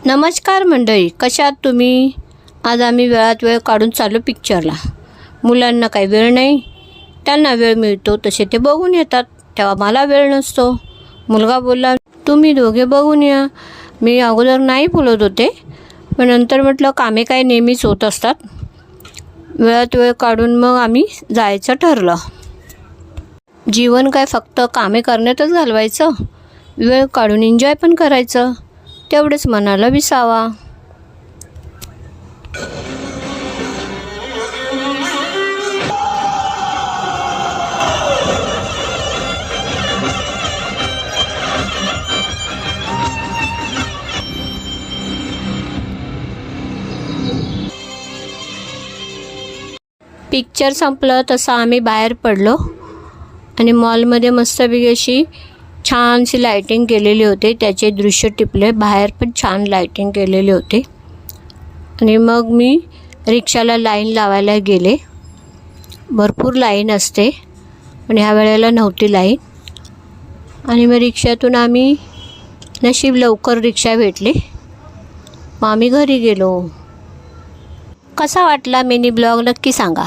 नमस्कार मंडळी, कशा आहात तुम्ही? आज आम्ही वेळात वेळ काढून चाललो पिक्चरला. मुलांना काही वेळ नाही, त्यांना वेळ मिळतो तसे ते बघून येतात, तेव्हा मला वेळ नसतो. मुलगा बोलला, तुम्ही दोघे बघून या. मी अगोदर नाही बोलत होते, पण नंतर म्हटलं कामे काय नेहमीच होत असतात. वेळात वेळ काढून मग आम्ही जायचं ठरलं. जीवन काय फक्त कामे करण्यातच घालवायचं, वेळ काढून एन्जॉय पण करायचं, तेवढेच मनाला विसावा. पिक्चर संपलं तसं आम्ही बाहेर पडलो आणि मॉलमध्ये मस्तपैकी अशी छानशी लाईटिंग केलेली होती, त्याचे दृश्य टिपले. बाहेर पण छान लाईटिंग केलेली होती. आणि मग मी रिक्षाला लाईन लावायला गेले. भरपूर लाईन असते, पण ह्या वेळेला नव्हती लाईन. आणि मग रिक्षातून आम्ही, नशीब लवकर रिक्षा भेटली, मग आम्ही घरी गेलो. कसा वाटला मिनी ब्लॉग नक्की सांगा.